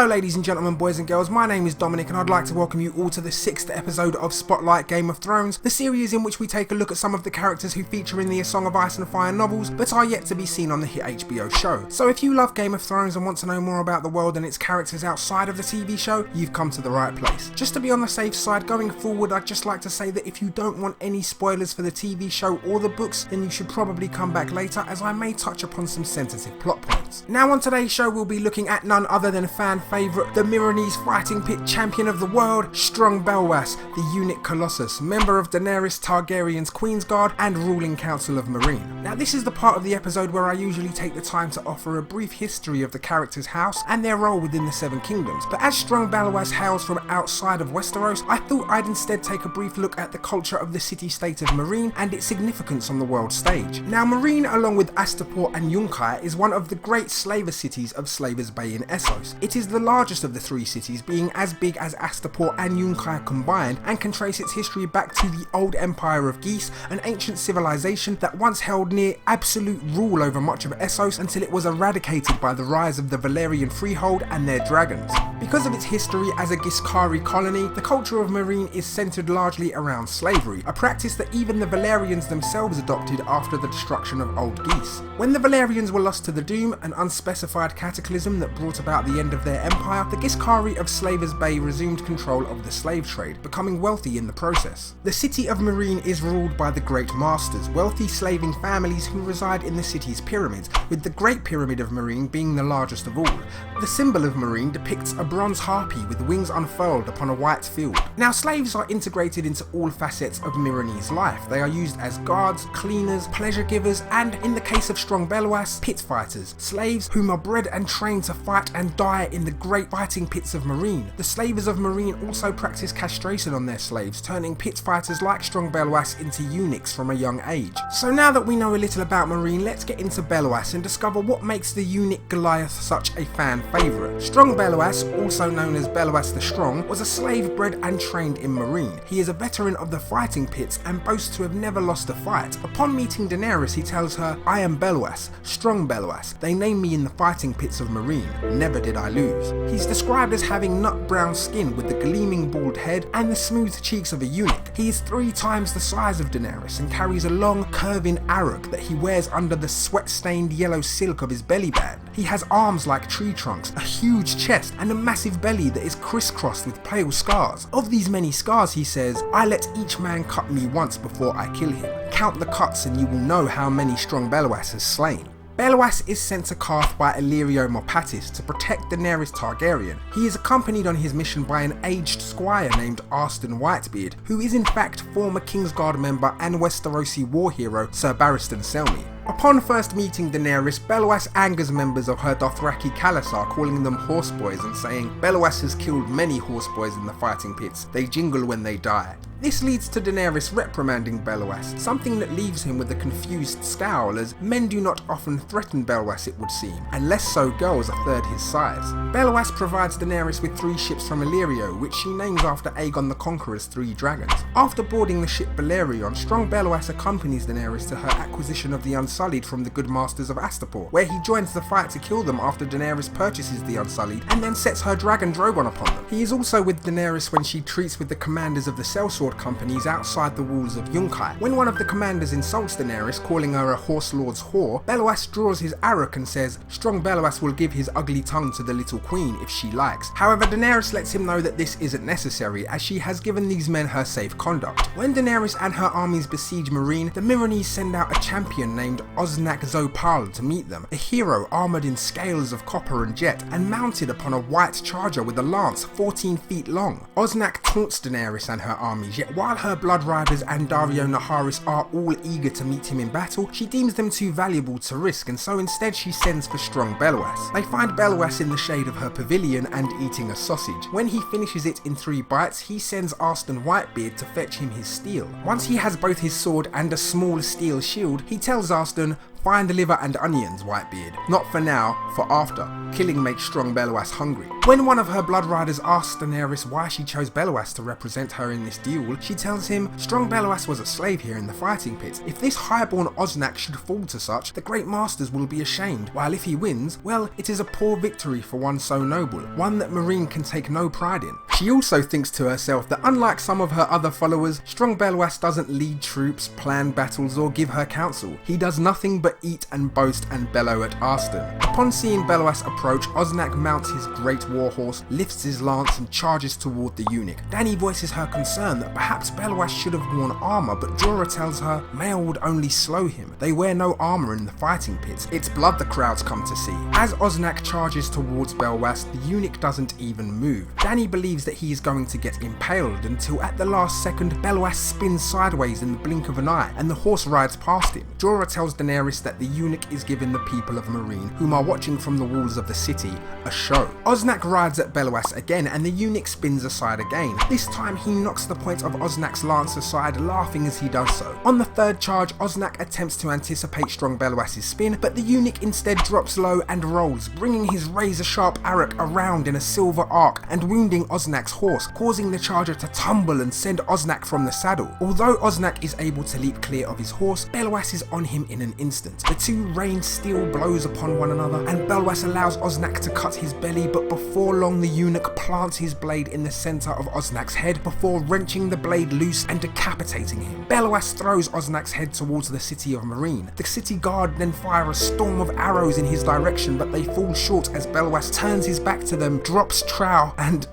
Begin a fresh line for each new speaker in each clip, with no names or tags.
Hello ladies and gentlemen, boys and girls, my name is Dominic and I'd like to welcome you all to the 6th episode of Spotlight Game of Thrones, the series in which we take a look at some of the characters who feature in the A Song of Ice and Fire novels, but are yet to be seen on the hit HBO show. So if you love Game of Thrones and want to know more about the world and its characters outside of the TV show, you've come to the right place. Just to be on the safe side, going forward, I'd just like to say that if you don't want any spoilers for the TV show or the books, then you should probably come back later, as I may touch upon some sensitive plot points. Now on today's show, we'll be looking at none other than fan favourite, the Meereen fighting pit champion of the world, Strong Belwas, the eunuch colossus, member of Daenerys Targaryen's Queensguard and ruling council of Meereen. Now this is the part of the episode where I usually take the time to offer a brief history of the character's house and their role within the Seven Kingdoms, but as Strong Belwas hails from outside of Westeros, I thought I'd instead take a brief look at the culture of the city-state of Meereen and its significance on the world stage. Now Meereen, along with Astapor and Yunkai, is one of the great slaver cities of Slavers Bay in Essos. It is the largest of the three cities, being as big as Astapor and Yunkai combined, and can trace its history back to the old empire of Geese, an ancient civilization that once held near absolute rule over much of Essos until it was eradicated by the rise of the Valyrian Freehold and their dragons. Because of its history as a Giscari colony, the culture of Meereen is centred largely around slavery, a practice that even the Valyrians themselves adopted after the destruction of Old Geese. When the Valyrians were lost to the Doom, an unspecified cataclysm that brought about the end of their empire, the Giscari of Slavers Bay resumed control of the slave trade, becoming wealthy in the process. The city of Meereen is ruled by the Great Masters, wealthy slaving families who reside in the city's pyramids, with the Great Pyramid of Meereen being the largest of all. The symbol of Meereen depicts a bronze harpy with wings unfurled upon a white field. Now slaves are integrated into all facets of Meereenese life. They are used as guards, cleaners, pleasure givers, and in the case of Strong Belwas, pit fighters, slaves whom are bred and trained to fight and die in the great fighting pits of Meereen. The slavers of Meereen also practice castration on their slaves, turning pit fighters like Strong Belwas into eunuchs from a young age. So now that we know a little about Meereen, let's get into Belwas and discover what makes the eunuch Goliath such a fan favourite. Strong Belwas, also known as Belwas the Strong, was a slave bred and trained in Meereen. He is a veteran of the fighting pits and boasts to have never lost a fight. Upon meeting Daenerys, he tells her, "I am Belwas, Strong Belwas. They named me in the fighting pits of Meereen. Never did I lose." He's described as having nut brown skin with the gleaming bald head and the smooth cheeks of a eunuch. He is 3 times the size of Daenerys and carries a long curving arrow that he wears under the sweat-stained yellow silk of his belly band. He has arms like tree trunks, a huge chest, and a massive belly that is crisscrossed with pale scars. Of these many scars, he says, "I let each man cut me once before I kill him. Count the cuts and you will know how many Strong Belwas has slain." Belwas is sent to Qarth by Illyrio Mopatis to protect Daenerys Targaryen. He is accompanied on his mission by an aged squire named Arstan Whitebeard, who is in fact former Kingsguard member and Westerosi war hero Sir Barristan Selmy. Upon first meeting Daenerys, Belwas angers members of her Dothraki Khalasar, calling them horseboys and saying, "Belwas has killed many horseboys in the fighting pits. They jingle when they die." This leads to Daenerys reprimanding Belwas, something that leaves him with a confused scowl, as men do not often threaten Belwas, it would seem, and less so girls a third his size. Belwas provides Daenerys with 3 ships from Illyrio, which she names after Aegon the Conqueror's 3 dragons. After boarding the ship Balerion, Strong Belwas accompanies Daenerys to her acquisition of the Unsullied from the Good Masters of Astapor, where he joins the fight to kill them after Daenerys purchases the Unsullied and then sets her dragon Drogon upon them. He is also with Daenerys when she treats with the commanders of the sellsword companies outside the walls of Yunkai. When one of the commanders insults Daenerys, calling her a horse lord's whore, Belwas draws his arrow and says, "Strong Belwas will give his ugly tongue to the little queen if she likes." However, Daenerys lets him know that this isn't necessary, as she has given these men her safe conduct. When Daenerys and her armies besiege Meereen, the Meereenese send out a champion named Osnak Zopal to meet them, a hero armoured in scales of copper and jet and mounted upon a white charger with a lance 14 feet long. Osnak taunts Daenerys and her armies, yet while her blood riders and Daario Naharis are all eager to meet him in battle, she deems them too valuable to risk, and so instead she sends for Strong Belwas. They find Belwas in the shade of her pavilion and eating a sausage. When he finishes it in 3 bites, he sends Arstan Whitebeard to fetch him his steel. Once he has both his sword and a small steel shield, he tells Arstan, "Find the liver and onions, Whitebeard. Not for now, for after. Killing makes Strong Belwas hungry." When one of her blood riders asks Daenerys why she chose Belwas to represent her in this duel, she tells him, "Strong Belwas was a slave here in the fighting pit. If this highborn Osnak should fall to such, the great masters will be ashamed, while if he wins, well, it is a poor victory for one so noble, one that Meereen can take no pride in." She also thinks to herself that unlike some of her other followers, Strong Belwas doesn't lead troops, plan battles, or give her counsel. He does nothing but eat and boast and bellow at Arston. Upon seeing Belwas approach, Osnak mounts his great warhorse, lifts his lance and charges toward the eunuch. Dany voices her concern that perhaps Belwas should have worn armour, but Jorah tells her mail would only slow him. They wear no armour in the fighting pit. It's blood the crowds come to see. As Osnak charges towards Belwas, the eunuch doesn't even move. Dany believes that he is going to get impaled until at the last second Belwas spins sideways in the blink of an eye and the horse rides past him. Jorah tells Daenerys that the eunuch is giving the people of Meereen, whom are watching from the walls of the city, a show. Osnak rides at Belwas again and the eunuch spins aside again. This time he knocks the point of Osnak's lance aside, laughing as he does so. On the third charge, Osnak attempts to anticipate Strong Belwas' spin, but the eunuch instead drops low and rolls, bringing his razor-sharp arrow around in a silver arc and wounding Osnak's horse, causing the charger to tumble and send Osnak from the saddle. Although Osnak is able to leap clear of his horse, Belwas is on him in an instant. The two rain steel blows upon one another, and Belwas allows Osnak to cut his belly, but before long the eunuch plants his blade in the centre of Osnak's head before wrenching the blade loose and decapitating him. Belwas throws Osnak's head towards the city of Meereen. The city guard then fire a storm of arrows in his direction, but they fall short as Belwas turns his back to them, drops trowel and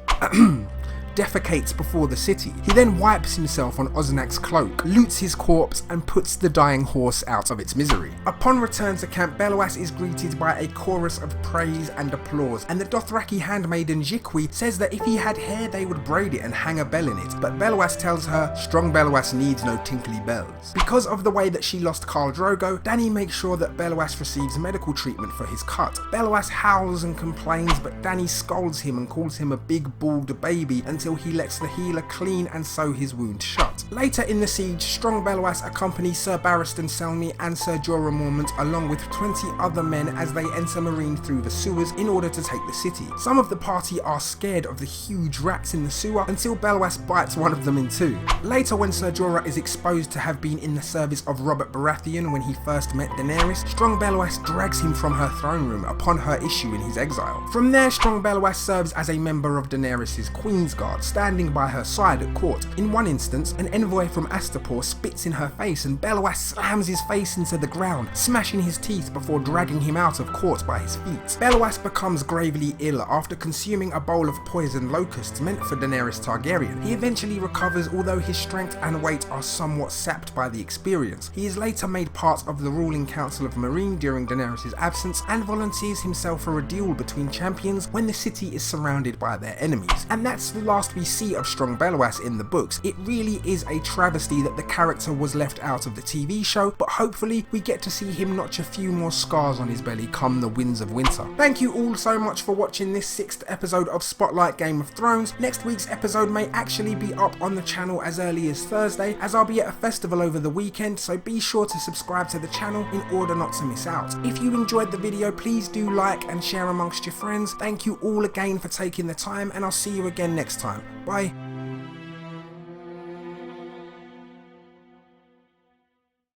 defecates before the city. He then wipes himself on Osnak's cloak, loots his corpse and puts the dying horse out of its misery. Upon return to camp, Belwas is greeted by a chorus of praise and applause, and the Dothraki handmaiden Jikwi says that if he had hair they would braid it and hang a bell in it, but Belwas tells her Strong Belwas needs no tinkly bells. Because of the way that she lost Khal Drogo, Dany makes sure that Belwas receives medical treatment for his cut. Belwas howls and complains, but Dany scolds him and calls him a big bald baby until he lets the healer clean and sew his wound shut. Later in the siege, Strong Belwas accompanies Sir Barristan Selmy and Sir Jorah Mormont along with 20 other men as they enter Meereen through the sewers in order to take the city. Some of the party are scared of the huge rats in the sewer until Belwas bites one of them in two. Later, when Sir Jorah is exposed to have been in the service of Robert Baratheon when he first met Daenerys, Strong Belwas drags him from her throne room upon her issue in his exile. From there, Strong Belwas serves as a member of Daenerys' Queen's Guard, standing by her side at court. In one instance, an envoy from Astapor spits in her face and Belwas slams his face into the ground, smashing his teeth before dragging him out of court by his feet. Belwas becomes gravely ill after consuming a bowl of poisoned locusts meant for Daenerys Targaryen. He eventually recovers, although his strength and weight are somewhat sapped by the experience. He is later made part of the ruling council of Meereen during Daenerys' absence and volunteers himself for a duel between champions when the city is surrounded by their enemies. And that's the last we see of Strong Belwas in the books. It really is a travesty that the character was left out of the TV show, but hopefully we get to see him notch a few more scars on his belly come the winds of winter. Thank you all so much for watching this 6th episode of Spotlight Game of Thrones. Next week's episode may actually be up on the channel as early as Thursday, as I'll be at a festival over the weekend, so be sure to subscribe to the channel in order not to miss out. If you enjoyed the video, please do like and share amongst your friends. Thank you all again for taking the time, and I'll see you again next time. Bye.